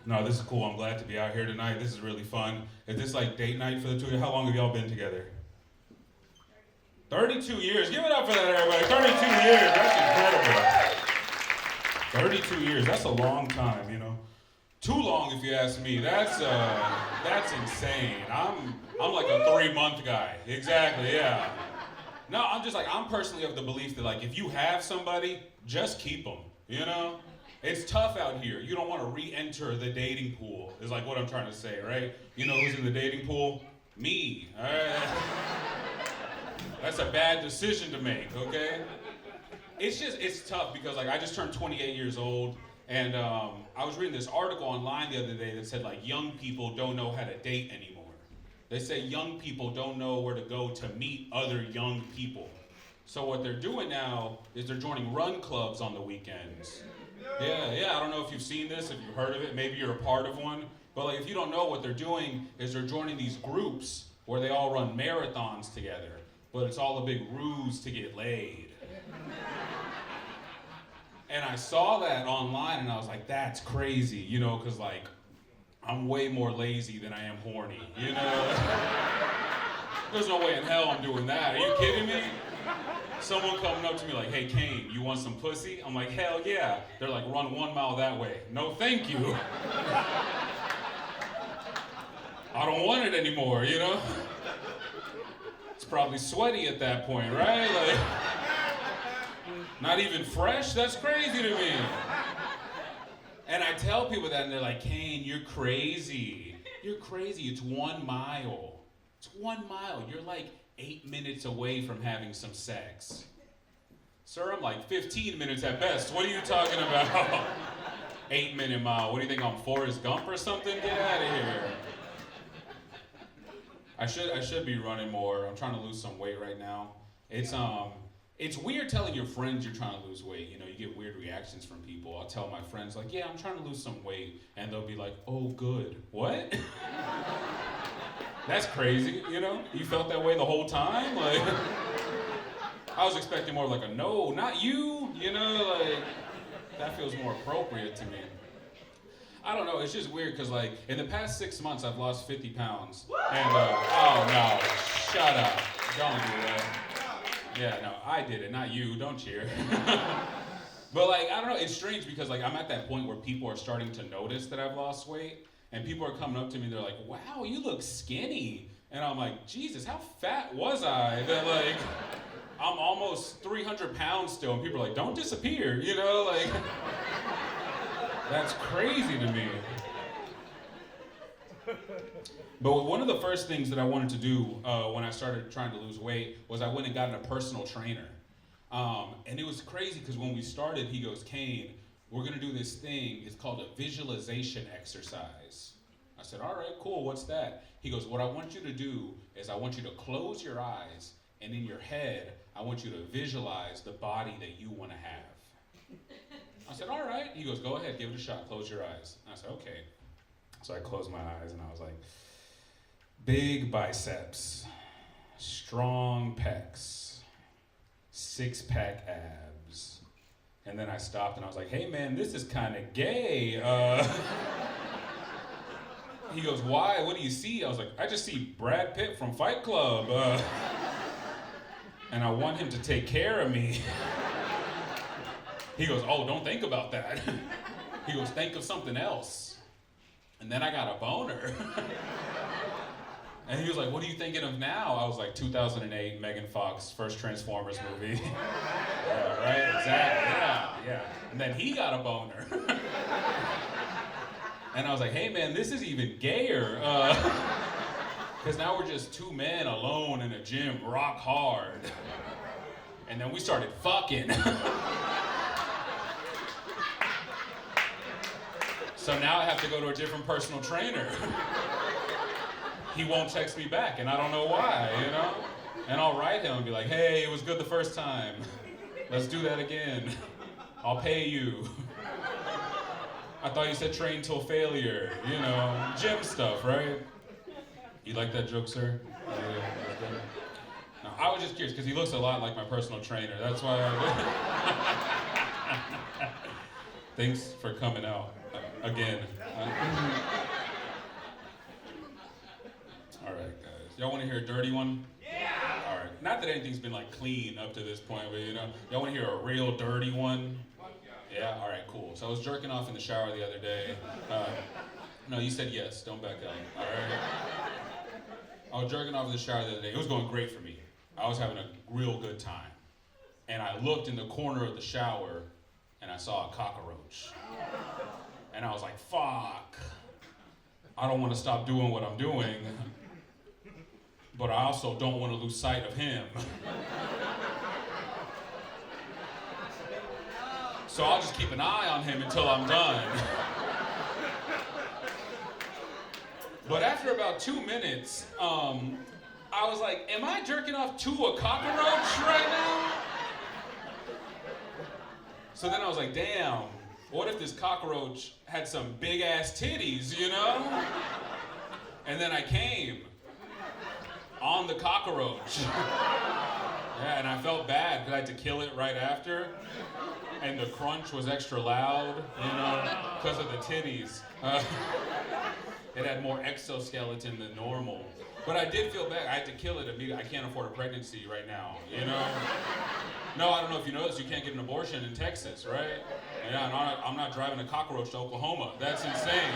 No, this is cool. I'm glad to be out here tonight. This is really fun. Is this like date night for the two of you? How long have y'all been together? 32 years. Give it up for that, everybody. 32 years. That's incredible. 32 years. That's a long time, you know. Too long, if you ask me. That's insane. I'm like a 3-month guy. Exactly, yeah. No, I'm personally of the belief that like if you have somebody, just keep them, you know? It's tough out here. You don't want to re-enter the dating pool, is like what I'm trying to say, right? You know who's in the dating pool? Me. All right? That's a bad decision to make, okay? It's tough because like I just turned 28 years old, and I was reading this article online the other day that said like young people don't know how to date anymore. They say young people don't know where to go to meet other young people. So what they're doing now is they're joining run clubs on the weekends. Yeah, I don't know if you've seen this, if you've heard of it, maybe you're a part of one. But like if you don't know, what they're doing is they're joining these groups where they all run marathons together. But it's all a big ruse to get laid. And I saw that online and I was like, that's crazy, you know, because like, I'm way more lazy than I am horny, you know? There's no way in hell I'm doing that. Are you kidding me? Someone coming up to me like, hey, CAIN, you want some pussy? I'm like, hell yeah. They're like, run 1 mile that way. No, thank you. I don't want it anymore, you know? It's probably sweaty at that point, right? Like, not even fresh? That's crazy to me. And I tell people that and they're like, CAIN, you're crazy. You're crazy, it's 1 mile. It's 1 mile. You're like 8 minutes away from having some sex. Sir, I'm like 15 minutes at best. What are you talking about? 8-minute mile. What do you think, I'm Forrest Gump or something? Get out of here. I should be running more. I'm trying to lose some weight right now. It's weird telling your friends you're trying to lose weight. You know, you get weird reactions from people. I'll tell my friends like, yeah, I'm trying to lose some weight. And they'll be like, oh, good. What? That's crazy, you know? You felt that way the whole time? Like, I was expecting more like a no, not you, you know? Like, that feels more appropriate to me. I don't know, it's just weird because like, in the past 6 months, I've lost 50 pounds. And, oh no, shut up. Don't do that. Yeah, no, I did it, not you, don't cheer. But like, I don't know, it's strange because like, I'm at that point where people are starting to notice that I've lost weight. And people are coming up to me, they're like, wow, you look skinny. And I'm like, Jesus, how fat was I? That like, I'm almost 300 pounds still. And people are like, don't disappear, you know? Like, that's crazy to me. But one of the first things that I wanted to do when I started trying to lose weight was I went and got a personal trainer. And it was crazy because when we started, he goes, CAIN, we're gonna do this thing, it's called a visualization exercise. I said, all right, cool, what's that? He goes, what I want you to do is I want you to close your eyes, and in your head, I want you to visualize the body that you wanna have. I said, all right. He goes, go ahead, give it a shot, close your eyes. I said, okay. So I closed my eyes and I was like, big biceps, strong pecs, 6-pack abs. And then I stopped and I was like, hey man, this is kind of gay. He goes, why? What do you see? I was like, I just see Brad Pitt from Fight Club. And I want him to take care of me. He goes, oh, don't think about that. He goes, think of something else. And then I got a boner. And he was like, what are you thinking of now? I was like, 2008, Megan Fox, first Transformers movie. Yeah, right, exactly, yeah. And then he got a boner. And I was like, hey man, this is even gayer. Because now we're just 2 men alone in a gym, rock hard. And then we started fucking. So now I have to go to a different personal trainer. He won't text me back, and I don't know why, you know? And I'll write him and be like, hey, it was good the first time. Let's do that again. I'll pay you. I thought you said train till failure, you know, gym stuff, right? You like that joke, sir? No, I was just curious, because he looks a lot like my personal trainer. That's why I... Thanks for coming out. again. All right, guys. Y'all want to hear a dirty one? Yeah. All right. Not that anything's been like clean up to this point, but y'all want to hear a real dirty one? Yeah. All right. Cool. So I was jerking off in the shower the other day. No, you said yes. Don't back out. All right. I was jerking off in the shower the other day. It was going great for me. I was having a real good time. And I looked in the corner of the shower, and I saw a cockroach. And I was like, fuck. I don't want to stop doing what I'm doing, but I also don't want to lose sight of him. So I'll just keep an eye on him until I'm done. But after about 2 minutes, I was like, am I jerking off to a cockroach right now? So then I was like, damn, what if this cockroach had some big ass titties, And then I came on the cockroach. Yeah, and I felt bad because I had to kill it right after. And the crunch was extra loud, because of the titties. It had more exoskeleton than normal. But I did feel bad. I had to kill it immediately. I can't afford a pregnancy right now, No, I don't know if you know this, you can't get an abortion in Texas, right? Yeah, I'm not driving a cockroach to Oklahoma. That's insane.